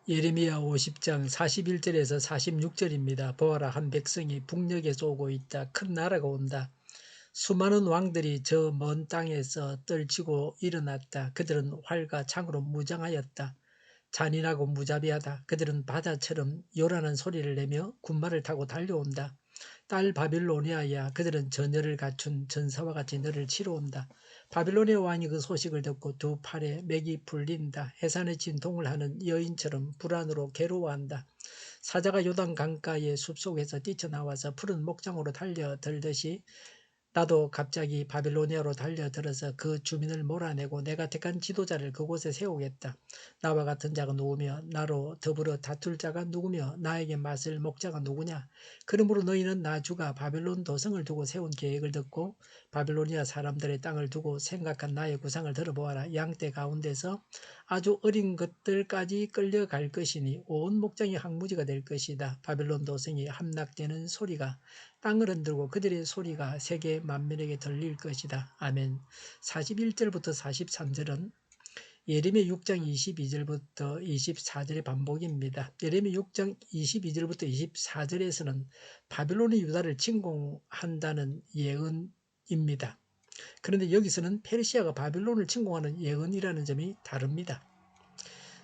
예레미야 50장 41절에서 46절입니다. 보아라, 한 백성이 북녘에서 오고 있다. 큰 나라가 온다. 수많은 왕들이 저 먼 땅에서 떨치고 일어났다. 그들은 활과 창으로 무장하였다. 잔인하고 무자비하다. 그들은 바다처럼 요란한 소리를 내며 군마를 타고 달려온다. 딸 바빌로니아야, 그들은 전열을 갖춘 전사와 같이 너를 치러 온다. 바빌로니아 왕이 그 소식을 듣고 두 팔에 맥이 풀린다. 해산의 진동을 하는 여인처럼 불안으로 괴로워한다. 사자가 요단 강가의 숲속에서 뛰쳐나와서 푸른 목장으로 달려들듯이 나도 갑자기 바빌로니아로 달려들어서 그 주민을 몰아내고 내가 택한 지도자를 그곳에 세우겠다. 나와 같은 자가 누구며 나로 더불어 다툴 자가 누구며 나에게 맞설 목자가 누구냐. 그러므로 너희는 나 주가 바빌론 도성을 두고 세운 계획을 듣고 바빌로니아 사람들의 땅을 두고 생각한 나의 구상을 들어보아라. 양떼 가운데서 아주 어린 것들까지 끌려갈 것이니 온 목장이 항무지가 될 것이다. 바빌론 도성이 함락되는 소리가 땅을 흔들고 그들의 소리가 세계 만민에게 들릴 것이다. 아멘. 41절부터 43절은 예레미야 6장 22절부터 24절의 반복입니다. 예레미야 6장 22절부터 24절에서는 바빌론이 유다를 침공한다는 예언입니다. 그런데 여기서는 페르시아가 바빌론을 침공하는 예언이라는 점이 다릅니다.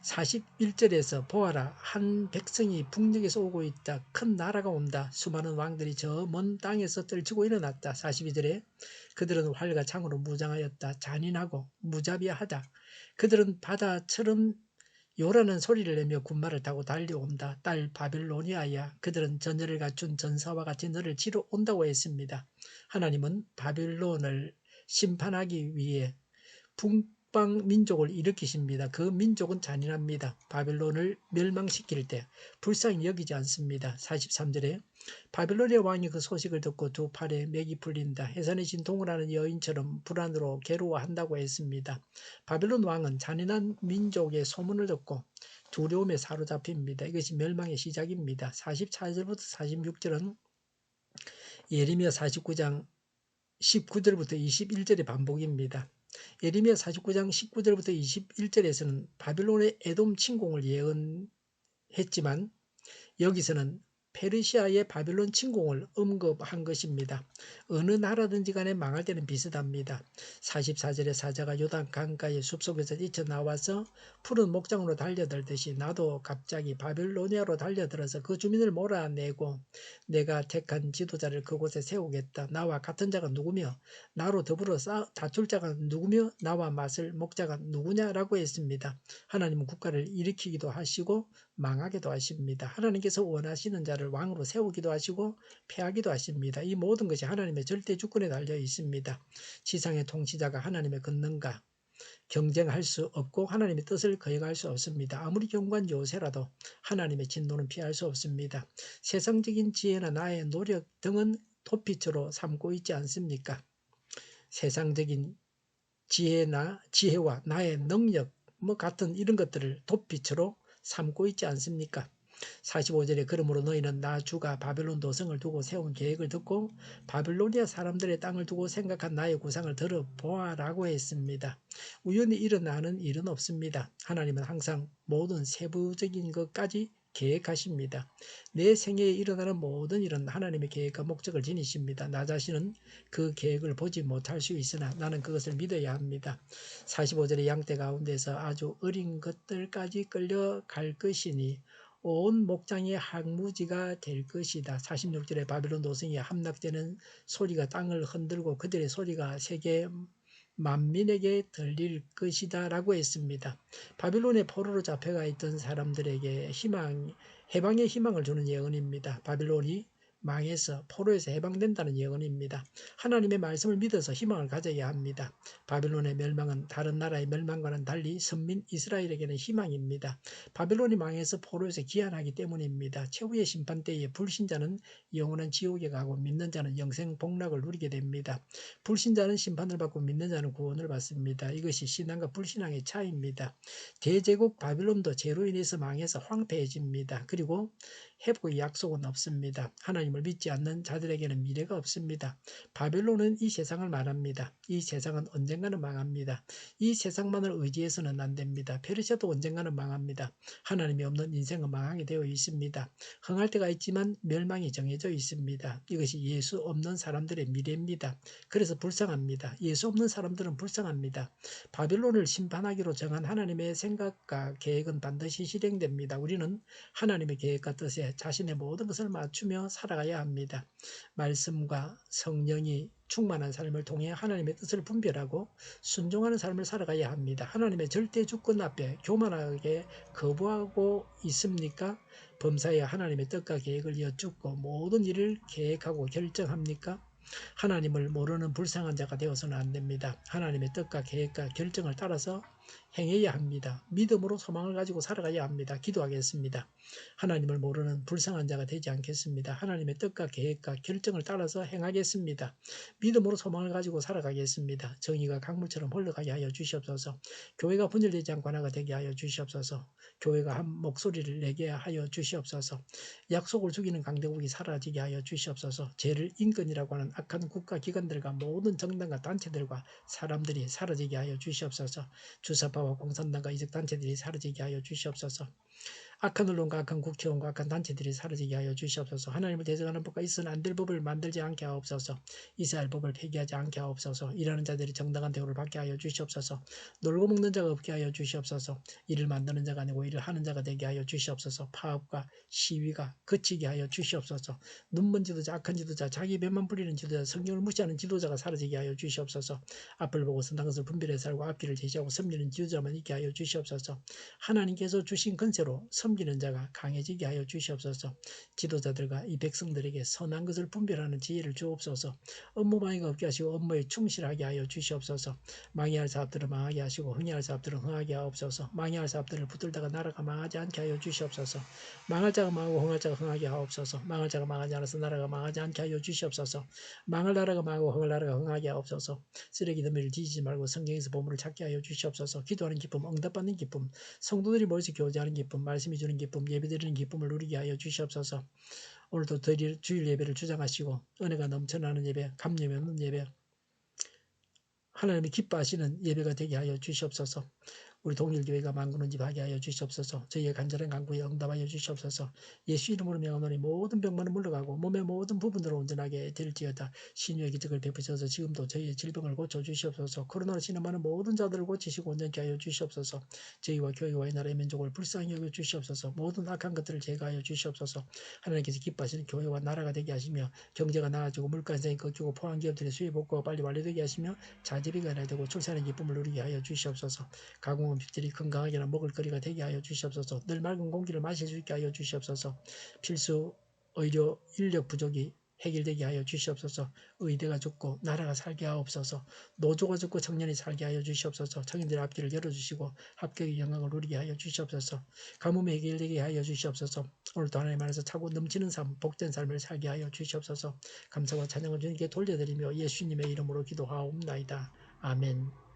41절에서 보아라, 한 백성이 북녘에서 오고 있다. 큰 나라가 온다. 수많은 왕들이 저 먼 땅에서 떨치고 일어났다. 42절에 그들은 활과 창으로 무장하였다. 잔인하고 무자비하다. 그들은 바다처럼 요라는 소리를 내며 군마를 타고 달려온다. 딸 바빌로니아야, 그들은 전열을 갖춘 전사와 같이 너를 치러 온다고 했습니다. 하나님은 바빌론을 심판하기 위해 북방 민족을 일으키십니다. 그 민족은 잔인합니다. 바빌론을 멸망시킬 때 불쌍히 여기지 않습니다. 43절에 바빌로니아 왕이 그 소식을 듣고 두 팔에 맥이 풀린다. 해산의 진동을 하는 여인처럼 불안으로 괴로워한다고 했습니다. 바빌론 왕은 잔인한 민족의 소문을 듣고 두려움에 사로잡힙니다. 이것이 멸망의 시작입니다. 44절부터 46절은 예레미야 49장 19절부터 21절의 반복입니다. 예레미야 49장 19절부터 21절에서는 바빌론의 에돔 침공을 예언했지만 여기서는 페르시아의 바빌론 침공을 언급한 것입니다. 어느 나라든지 간에 망할 때는 비슷합니다. 44절에 사자가 요단 강가의 숲속에서 뛰쳐나와서 푸른 목장으로 달려들듯이 나도 갑자기 바빌로니아로 달려들어서 그 주민을 몰아내고 내가 택한 지도자를 그곳에 세우겠다. 나와 같은 자가 누구며 나로 더불어 다툴 자가 누구며 나와 맞설 목자가 누구냐라고 했습니다. 하나님은 국가를 일으키기도 하시고 망하게도 하십니다. 하나님께서 원하시는 자를 왕으로 세우기도 하시고 패하기도 하십니다. 이 모든 것이 하나님의 절대 주권에 달려 있습니다. 지상의 통치자가 하나님의 권능과 경쟁할 수 없고 하나님의 뜻을 거역할 수 없습니다. 아무리 경관 요새라도 하나님의 진노는 피할 수 없습니다. 세상적인 지혜나 나의 노력 등은 도피처로 삼고 있지 않습니까? 세상적인 지혜와 나의 능력 같은 이런 것들을 도피처로 삼고 있지 않습니까? 45절에 그러므로 너희는 나 주가 바벨론 도성을 두고 세운 계획을 듣고 바빌로니아 사람들의 땅을 두고 생각한 나의 구상을 들어보아라고 했습니다. 우연히 일어나는 일은 없습니다. 하나님은 항상 모든 세부적인 것까지 계획하십니다. 내 생애에 일어나는 모든 일은 하나님의 계획과 목적을 지니십니다. 나 자신은 그 계획을 보지 못할 수 있으나 나는 그것을 믿어야 합니다. 45절의 양떼 가운데서 아주 어린 것들까지 끌려갈 것이니 온 목장이 항무지가 될 것이다. 46절에 바빌론 도성이 함락되는 소리가 땅을 흔들고 그들의 소리가 세계 만민에게 들릴 것이다 라고 했습니다. 바빌론의 포로로 잡혀가 있던 사람들에게 해방의 희망을 주는 예언입니다. 바빌론이 망해서 포로에서 해방된다는 예언입니다. 하나님의 말씀을 믿어서 희망을 가져야 합니다. 바빌론의 멸망은 다른 나라의 멸망과는 달리 선민 이스라엘에게는 희망입니다. 바빌론이 망해서 포로에서 귀환하기 때문입니다. 최후의 심판 때에 불신자는 영원한 지옥에 가고 믿는 자는 영생 복락을 누리게 됩니다. 불신자는 심판을 받고 믿는 자는 구원을 받습니다. 이것이 신앙과 불신앙의 차이입니다. 대제국 바빌론도 죄로 인해서 망해서 황폐해집니다. 그리고 회복의 약속은 없습니다. 하나님을 믿지 않는 자들에게는 미래가 없습니다. 바벨론은 이 세상을 말합니다. 이 세상은 언젠가는 망합니다. 이 세상만을 의지해서는 안 됩니다. 페르시아도 언젠가는 망합니다. 하나님이 없는 인생은 망하게 되어 있습니다. 흥할 때가 있지만 멸망이 정해져 있습니다. 이것이 예수 없는 사람들의 미래입니다. 그래서 불쌍합니다. 예수 없는 사람들은 불쌍합니다. 바벨론을 심판하기로 정한 하나님의 생각과 계획은 반드시 실행됩니다. 우리는 하나님의 계획과 뜻에 자신의 모든 것을 맞추며 살아가야 합니다. 말씀과 성령이 충만한 삶을 통해 하나님의 뜻을 분별하고 순종하는 삶을 살아가야 합니다. 하나님의 절대 주권 앞에 교만하게 거부하고 있습니까? 범사에 하나님의 뜻과 계획을 여쭙고 모든 일을 계획하고 결정합니까? 하나님을 모르는 불쌍한 자가 되어서는 안 됩니다. 하나님의 뜻과 계획과 결정을 따라서 행해야 합니다. 믿음으로 소망을 가지고 살아가야 합니다. 기도하겠습니다. 하나님을 모르는 불쌍한 자가 되지 않겠습니다. 하나님의 뜻과 계획과 결정을 따라서 행하겠습니다. 믿음으로 소망을 가지고 살아가겠습니다. 정의가 강물처럼 흘러가게 하여 주시옵소서. 교회가 분열되지 않고 하나가 되게 하여 주시옵소서. 교회가 한 목소리를 내게 하여 주시옵소서. 약속을 죽이는 강대국이 사라지게 하여 주시옵소서. 죄를 인권이라고 하는 악한 국가기관들과 모든 정당과 단체들과 사람들이 사라지게 하여 주시옵소서. 주사파와 공산당과 이적단체들이 사라지게 하여 주시옵소서. 악한 언론과 악한 국회의원과 악한 단체들이 사라지게 하여 주시옵소서. 하나님을 대적하는 법과 있어서는 안 될 법을 만들지 않게 하옵소서. 이스라엘 법을 폐기하지 않게 하옵소서. 일하는 자들이 정당한 대우를 받게 하여 주시옵소서. 놀고 먹는 자가 없게 하여 주시옵소서. 일을 만드는 자가 아니고 일을 하는 자가 되게 하여 주시옵소서. 파업과 시위가 그치게 하여 주시옵소서. 눈먼 지도자, 악한 지도자, 자기 배만 부리는 지도자, 성경을 무시하는 지도자가 사라지게 하여 주시옵소서. 앞을 보고 선한 것을 분별해 살고 앞길을 제시하고 섬기는 지도자만 있게 하여 주시옵소서. 하나님께서 주신 권세로 섬기는 자가 강해지게 하여 주시옵소서. 지도자들과 이 백성들에게 선한 것을 분별하는 지혜를 주옵소서. 업무방해가 없게 하시고 업무에 충실하게 하여 주시옵소서. 망해할 사업들을 망하게 하시고 흥해할 사업들을 흥하게 하옵소서. 망해할 사업들을 붙들다가 나라가 망하지 않게 하여 주시옵소서. 망할 자가 망하고 흥할 자가 흥하게 하옵소서. 망할 자가 망하지 않아서 나라가 망하지 않게 하여 주시옵소서. 망할 나라가 망하고 흥할 나라가 흥하게 하옵소서. 쓰레기 더미를 뒤지지 말고 성경에서 보물을 찾게 하여 주시옵소서. 기도하는 기쁨, 응답받는 기쁨, 성도들이 모여서 교제하는 기쁨, 말씀이 주는 기쁨, 예배드리는 기쁨을 누리게 하여 주시옵소서. 오늘도 주일 예배를 주장하시고 은혜가 넘쳐나는 예배, 감염이 없는 예배, 하나님이 기뻐하시는 예배가 되게 하여 주시옵소서. 우리 동일교회가 만구는 집 하게 하여 주시옵소서. 저희의 간절한 간구에 응답하여 주시옵소서. 예수 이름으로 명하노니 모든 병만은 물러가고 몸의 모든 부분으로 온전하게 될지어다. 신유의 기적을 베푸셔서 지금도 저희의 질병을 고쳐 주시옵소서. 코로나로 신음하는 모든 자들을 고치시고 온전케 하여 주시옵소서. 저희와 교회와 이 나라의 민족을 불쌍히 여겨 주시옵소서. 모든 악한 것들을 제거하여 주시옵소서. 하나님께서 기뻐하시는 교회와 나라가 되게 하시며 경제가 나아지고 물가인상이 꺾이고 포항기업들의 수입 복구가 빨리 완료되게 하시며 자재비가 나되고 출산의 기쁨을 누리게 하여 주시옵소서. 가공은 빚들이 건강하게나 먹을거리가 되게 하여 주시옵소서. 늘 맑은 공기를 마실 수 있게 하여 주시옵소서. 필수 의료 인력 부족이 해결되게 하여 주시옵소서. 의대가 죽고 나라가 살게 하옵소서. 노조가 죽고 청년이 살게 하여 주시옵소서. 청년들의 앞길을 열어주시고 합격의 영광을 누리게 하여 주시옵소서. 가뭄이 해결되게 하여 주시옵소서. 오늘도 하나님 안에서 차고 넘치는 삶, 복된 삶을 살게 하여 주시옵소서. 감사와 찬양을 주님께 돌려드리며 예수님의 이름으로 기도하옵나이다. 아멘.